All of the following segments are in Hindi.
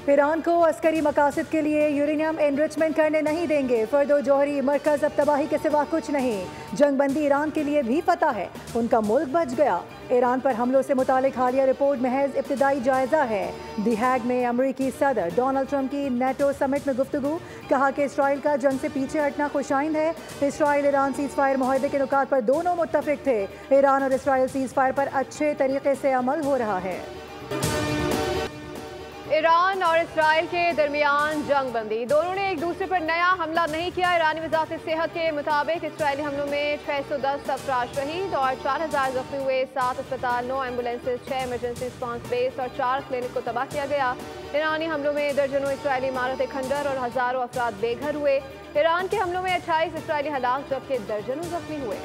ईरान को अस्करी मकासद के लिए यूरेनियम एनरिचमेंट करने नहीं देंगे। फर्दो जौहरी मरकज अब तबाही के सिवा कुछ नहीं। जंगबंदी ईरान के लिए भी फतह है, उनका मुल्क बच गया। ईरान पर हमलों से मुतालिक हालिया रिपोर्ट महज इब्तिदाई जायजा है। दी हैग में अमरीकी सदर डोनाल्ड ट्रंप की नेटो समिट में गुफ्तगू, कहा कि इसराइल का जंग से पीछे हटना खुशाइंद है। इसराइल ईरान सीज फायर मुआहदे के नुकात पर दोनों मुत्तफिक थे। ईरान और इसराइल सीज फायर पर अच्छे तरीके से अमल हो रहा है। ईरान और इसराइल के दरमियान जंग बंदी, दोनों ने एक दूसरे पर नया हमला नहीं किया। ईरानी वजारत सेहत के मुताबिक इसराइली हमलों में 610 अफराद शहीद और 4000 जख्मी हुए। 7 अस्पताल, 9 एम्बुलेंसेज, 6 इमरजेंसी रिस्पांस बेस और 4 क्लिनिक को तबाह किया गया। ईरानी हमलों में दर्जनों इसराइली इमारतें खंडर और हजारों अफराद बेघर हुए। ईरान के हमलों में 28 इसराइली हलाक जबकि दर्जनों जख्मी हुए।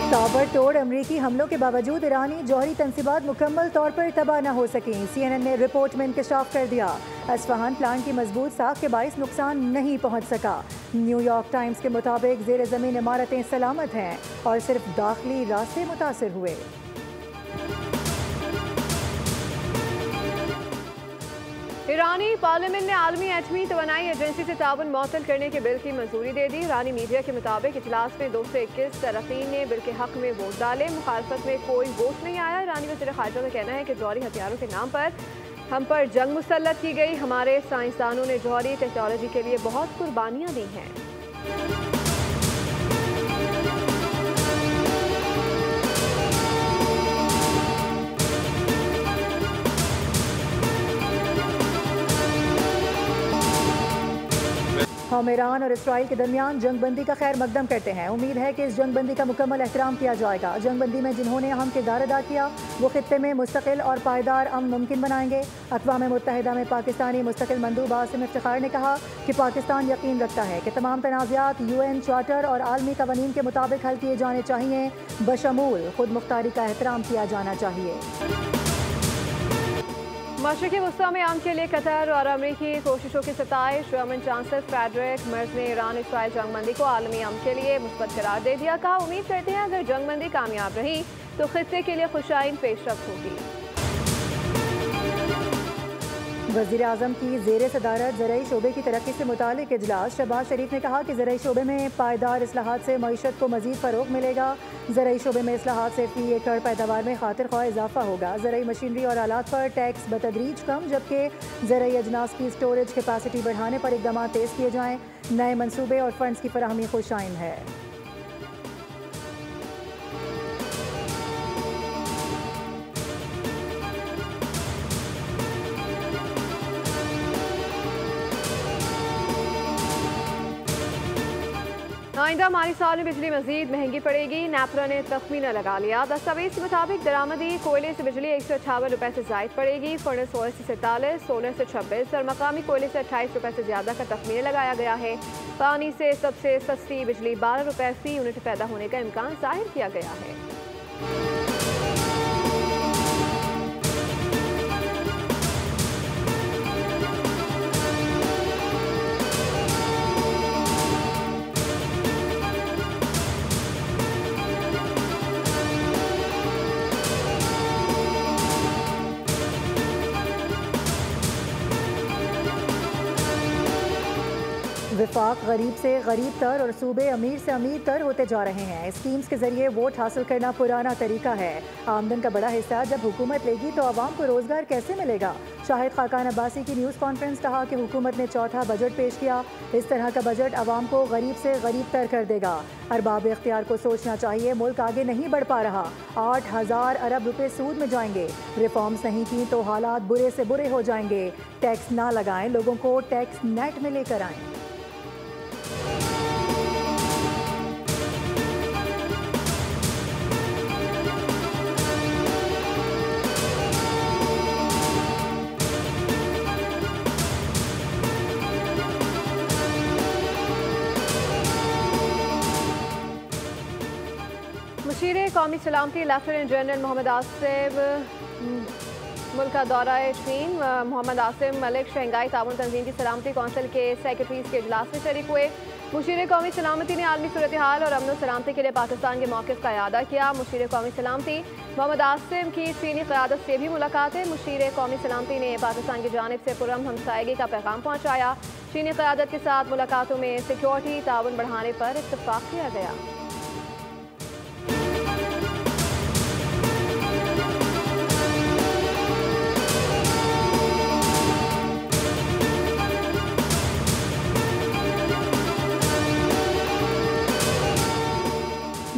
ताबड़तोड़ अमरीकी हमलों के बावजूद ईरानी जौहरी तनसीबात मुकम्मल तौर पर तबाह न हो सकें। CNN ने रिपोर्ट में इंकशाफ कर दिया। अस्फहान प्लांट की मजबूत साख के बाइस नुकसान नहीं पहुंच सका। न्यूयॉर्क टाइम्स के मुताबिक जेर ज़मीन इमारतें सलामत हैं और सिर्फ दाखिली रास्ते मुतासर हुए। ईरानी पार्लियामेंट ने आलमी एटमी तवानाई एजेंसी से ताउन मअतल करने के बिल की मंजूरी दे दी। ईरानी मीडिया के मुताबिक इजलास में 221 अरकान ने बिल के हक में वोट डाले। मुखालफत में कोई वोट नहीं आया। ईरानी वज़ीर ख़ारजा का कहना है कि जौहरी हथियारों के नाम पर हम पर जंग मुसल्लत की गई। हमारे साइंसदानों ने जौहरी टेक्नोलॉजी के लिए बहुत कुर्बानियाँ दी हैं। हम ईरान और इसराइल के दरमियान जंगबंदी का खैर मकदम करते हैं। उम्मीद है कि इस जंगबंदी का मुकम्मल एहतराम किया जाएगा। जंगबंदी में जिन्होंने अहम किरदार अदा किया वो खित्ते में मुस्तकिल और पायदार अमन मुमकिन बनाएंगे। अक़वाम मुत्तहिदा में पाकिस्तानी मुस्तकिल मंदूब आसिम इफ्तिखार ने कहा कि पाकिस्तान यकीन रखता है कि तमाम तनाज़ात UN चार्टर और आलमी कवानीन के मुताबिक हल किए जाने चाहिए। बशमूल खुद मुख्तारी का एहतराम किया जाना चाहिए। मशरिक़ी वुस्ता में अमन के लिए कतर और अमरीकी कोशिशों की सताइश। जर्मन चांसलर फ्रेडरिक मर्ज ने ईरान इसराइल जंगबंदी को आलमी अमन के लिए मुस्बत करार दे दिया। कहा, उम्मीद करते हैं अगर जंगबंदी कामयाब रही तो खित्ते के लिए खुशाइन पेशरफ्त होगी। वज़ीर आज़म की ज़ेर सदारत ज़राई शोबे की तरक्की से मुतालिक इजलास। शहबाज शरीफ ने कहा कि ज़राई शोबे में पायदार इस्लाहात से मईशत को मज़ीद फ़रोग़ मिलेगा। ज़राई शोबे में इस्लाहात से फ़ी एकड़ पैदावार में खातिर ख्वाह इजाफा होगा। ज़राई मशीनरी और आलात पर टैक्स बतदरीज कम, जबकि ज़राई अजनास की स्टोरेज कैपेसिटी बढ़ाने पर इक़दाम तेज़ किए जाएँ। नए मनसूबे और फंड्स की फराहमी खुशाइन है। आइंदा माली साल में बिजली मजीद महंगी पड़ेगी। नेपरा ने तखमीना लगा लिया। दस्तावेज के मुताबिक दरामदी कोयले से बिजली 158 रुपये से जायद पड़ेगी। फर्नेस ऑयल से 47, सोलर से 26 और मकामी कोयले से 28 रुपये से ज़्यादा का तखमीना लगाया गया है। पानी से सबसे सस्ती बिजली 12 रुपये फी यूनिट पैदा होने का इम्कान जाहिर किया गया है। विफाक गरीब से गरीब तर और सूबे अमीर से अमीर तर होते जा रहे हैं। स्कीम्स के जरिए वोट हासिल करना पुराना तरीका है। आमदन का बड़ा हिस्सा जब हुकूमत लेगी तो आवाम को रोजगार कैसे मिलेगा। शाहिद खाकान अब्बासी की न्यूज़ कॉन्फ्रेंस, कहा कि हुकूमत ने चौथा बजट पेश किया। इस तरह का बजट आवाम को गरीब से गरीब तर कर देगा। अरबाब इख्तियार को सोचना चाहिए, मुल्क आगे नहीं बढ़ पा रहा। 8000 अरब रुपए सूद में जाएंगे। रिफॉर्म्स नहीं की तो हालात बुरे से बुरे हो जाएंगे। टैक्स ना लगाएं, लोगों को टैक्स नेट में लेकर आएं। मुशीर कौमी सलामती लेफ्टिनेंट जनरल मोहम्मद आसिम मुल्क का दौरा चीन। मोहम्मद आसिम मलिक शंघाई ताउन तंजीम की सलामती कौंसिल के सेक्रेटरीज के इजलास में शरीक हुए। मुशीर कौमी सलामती ने आलमी सूरत हाल और अमन सलामती के लिए पाकिस्तान के मौक़िफ़ का इआदा किया। मुशीर कौमी सलामती मोहम्मद आसिम की चीनी क़यादत से भी मुलाकातें। मुशीर कौमी सलामती ने पाकिस्तान की जानिब से पुरअमन हमसायगी का पैगाम पहुँचाया। चीनी क़यादत के साथ मुलाकातों में सिक्योरिटी ताउन बढ़ाने पर इत्तफाक किया गया।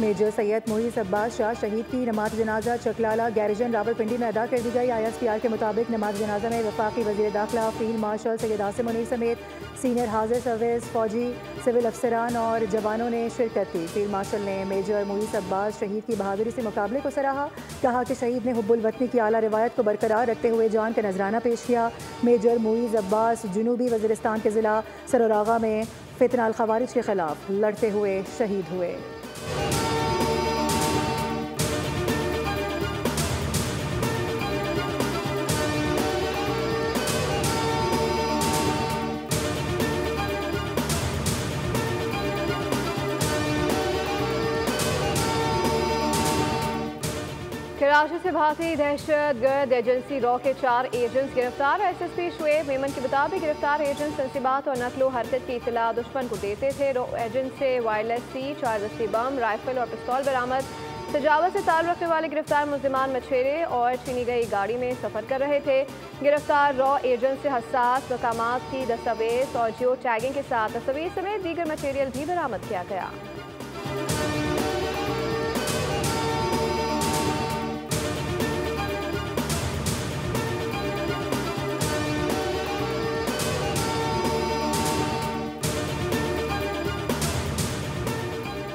मेजर सैयद मुईज़ अब्बास शाह शहीद की नमाज जनाजा चकलाला गैरिजन रावलपिंडी में अदा कर दी गई। ISPR के मुताबिक नमाज जनाजा में वफाकी वज़ीर दाखिला फील्ड मार्शल सैयद आसिम मुनीर समेत सीनियर हाजिर सर्विस फौजी सिविल अफसरान और जवानों ने शिरकत की। फील्ड मार्शल ने मेजर मुईज़ अब्बास शहीद की बहादुरी से मुकाबले को सराहा। कहा कि शहीद ने हुब्बुल वतनी की आला रिवायत को बरकरार रखते हुए जान का नजराना पेश किया। मेजर मुईज़ अब्बास जनूबी वज़ीरिस्तान के ज़िला सरोरागा में फितना अल खवारिज के खिलाफ लड़ते हुए शहीद हुए। कराची से भागी दहशतगर्द एजेंसी रॉ के 4 एजेंट्स गिरफ्तार। SSP शुएब मेमन के मुताबिक गिरफ्तार एजेंट्स तनसीबात और नकलो हरकत की इतला दुश्मन को देते थे। रॉ एजेंट से वायरलेस सी 4 दस्ती बम राइफल और पिस्तौल बरामद। तजावत से ताल्लुक़ रखने वाले गिरफ्तार मुल्ज़िमान मछेरे और छीनी गई गाड़ी में सफ़र कर रहे थे। गिरफ्तार रॉ एजेंट से हसास मकामात की दस्तावेज और जियो टैगिंग के साथ दस्तावेज समेत दीगर मटेरियल भी बरामद किया गया।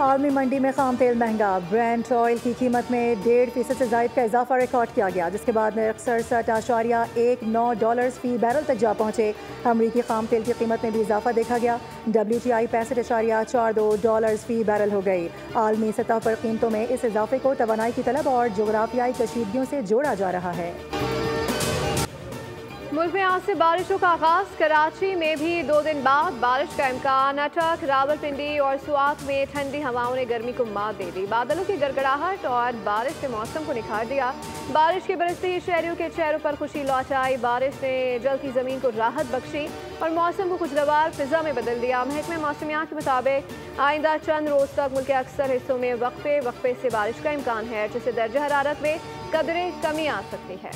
आलमी मंडी में खाम तेल महंगा। ब्रेंट ऑयल की कीमत में 1.5% से ज़ायद का इजाफा रिकॉर्ड किया गया, जिसके बाद में $67.19 फी बैरल तक जा पहुंचे। अमरीकी खाम तेल की कीमत में भी इजाफा देखा गया। WTI $65.42 फी बैरल हो गई। आलमी सतह पर कीमतों में इस इजाफे को तवानाई की तलब और जोग्राफियाई कशीदगियों से जोड़ा जा रहा है। मुल्क में आज से बारिशों का आगाज। कराची में भी 2 दिन बाद बारिश का इम्कान। अटक रावलपिंडी और सुआत में ठंडी हवाओं ने गर्मी को मात दे दी। बादलों की गड़गड़ाहट और बारिश ने मौसम को निखार दिया। बारिश की बरसती शहरियों के चेहरों पर खुशी लौट आई। बारिश ने जलती ज़मीन को राहत बख्शी और मौसम को खुशगवार फिजा में बदल दिया। महकमे मौसमियात के मुताबिक आइंदा चंद रोज तक मुल्क के अक्सर हिस्सों में वक्फे से बारिश का इम्कान है, जिससे दर्जा हरारत में कदरे कमी आ सकती है।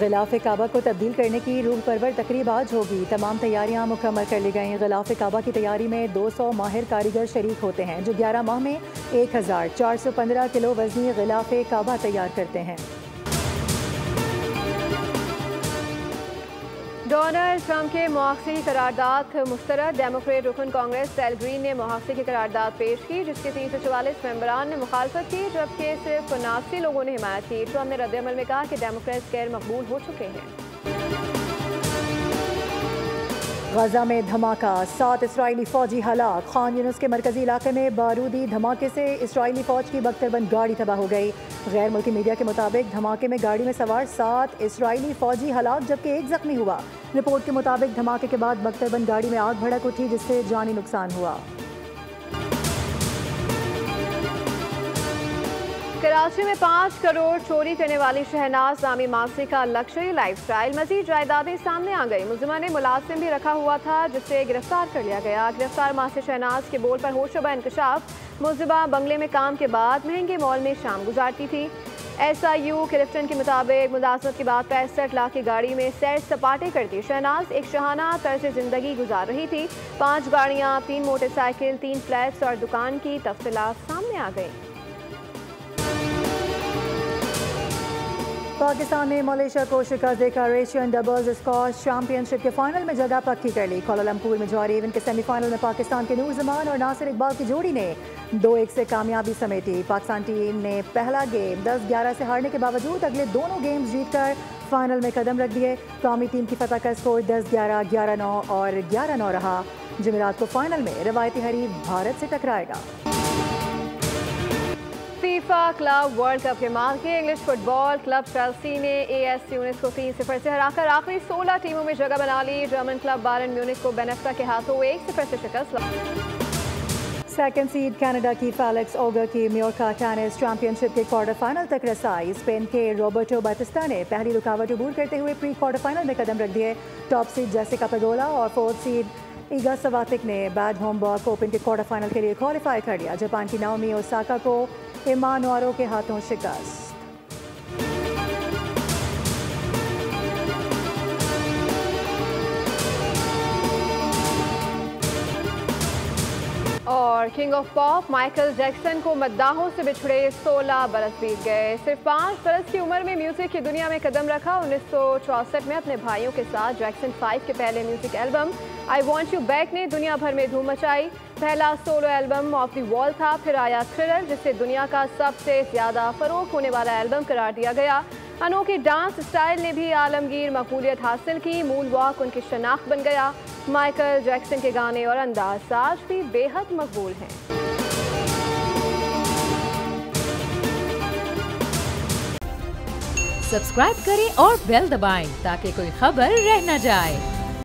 ग़िलाफ़े काबा को तब्दील करने की रूह परवर तकरीब आज होगी। तमाम तैयारियां मुकम्मल कर ली गई। ग़िलाफ़े काबा की तैयारी में 200 माहिर कारीगर शरीक होते हैं, जो 11 माह में 1415 किलो वज़नी ग़िलाफ़े काबा तैयार करते हैं। डोनाल्ड ट्रंप के मुआवजे की करारदाद मुस्तरद। डेमोक्रेट रुकन कांग्रेस एल ग्रीन ने मुआवजे की करारदाद पेश की, जिसके 344 मेंबरान ने मुखालफत की, जबकि सिर्फ 79 लोगों ने हिमायत की। ट्रंप ने रद्द-ए-अमल में कहा कि डेमोक्रेट्स गैर मकबूल हो चुके हैं। गजा में धमाका, 7 इसराइली फौजी हलाक। खान यूनुस के मरकजी इलाके में बारूदी धमाके से इसराइली फौज की बख्तरबंद गाड़ी तबाह हो गई। गैर मुल्की मीडिया के मुताबिक धमाके में गाड़ी में सवार 7 इसराइली फौजी हलाक, जबकि 1 जख्मी हुआ। रिपोर्ट के मुताबिक धमाके के बाद बख्तरबंद गाड़ी में आग भड़क उठी, जिससे जानी नुकसान हुआ। कराची में 5 करोड़ चोरी करने वाली शहनाज नामी मासी का लक्ष्य लाइफस्टाइल। मजीद जायदादें सामने आ गई। मुलजिमा ने मुलाजिम भी रखा हुआ था, जिसे गिरफ्तार कर लिया गया। गिरफ्तार मासी शहनाज के बोल पर होशरुबा इंकशाफ। मुलजिमा बंगले में काम के बाद महंगे मॉल में शाम गुजारती थी। SIU क्लिफ्टन के मुताबिक मुलाजमत के बाद 65 लाख की गाड़ी में सैर सपाटे करती शहनाज एक शहाना तर्ज जिंदगी गुजार रही थी। 5 गाड़ियाँ, 3 मोटरसाइकिल, 3 फ्लैट्स और दुकान की तफसीलात सामने आ गई। पाकिस्तान ने मलेशिया को शिकस्त देकर एशियन डबल्स स्क्वॉश चैंपियनशिप के फाइनल में जगह पक्की कर ली। कोलालमपुर में जारी इवेंट के सेमीफाइनल में पाकिस्तान के नूर जमान और नासिर इकबाल की जोड़ी ने 2-1 से कामयाबी समेटी। पाकिस्तान टीम ने पहला गेम 10-11 से हारने के बावजूद अगले दोनों गेम्स जीतकर फाइनल में कदम रख दिए। कौमी टीम की फतह का स्कोर 10-11, 11-9 और 11-9 रहा। जुमेरात को फाइनल में रवायती हरीफ भारत से टकराएगा। फीफा क्लब वर्ल्ड कप के मालिक इंग्लिश फुटबॉल क्लब चेल्सी ने AS ट्यूनिस को 3-0 से हराकर आखिरी 16 टीमों में जगह बना ली। जर्मन क्लब बायरन म्यूनिख को बेनेफिका के हाथों 1-0 से शिकस्त। सेकंड सीड कनाडा की फेलिक्स ऑगर की म्योर्का टेनिस चैंपियनशिप के क्वार्टर फाइनल तक रसाई। स्पेन के रॉबर्टो बाटिस्टा ने पहली रुकावट अबूर करते हुए प्री क्वार्टर फाइनल में कदम रख दिए। टॉप सीड जेसिका पेगोला और फोर्थ सीड ईगा सवातिक ने बैड होमबर्ग ओपन के क्वार्टर फाइनल के लिए क्वालिफाई कर लिया। जापान की नाओमी ओसाका को इमानुआरो के हाथों शिकस्त। और king of pop Michael Jackson को मद्दाहों से बिछड़े 16 बरस बीत गए। सिर्फ 5 बरस की उम्र में म्यूजिक की दुनिया में कदम रखा। 1964 में अपने भाइयों के साथ जैक्सन 5 के पहले music album I want you back ने दुनिया भर में धूम मचाई। पहला solo album of the wall था, फिर आया थ्रिलर जिसे दुनिया का सबसे ज्यादा फरोख्त होने वाला एल्बम करार दिया गया। अनोखी डांस स्टाइल ने भी आलमगीर मकबूलियत हासिल की। मून वॉक उनकी शनाख्त बन गया। माइकल जैक्सन के गाने और अंदाज आज भी बेहद मकबूल हैं। सब्सक्राइब करें और बेल दबाएं ताकि कोई खबर रह न जाए।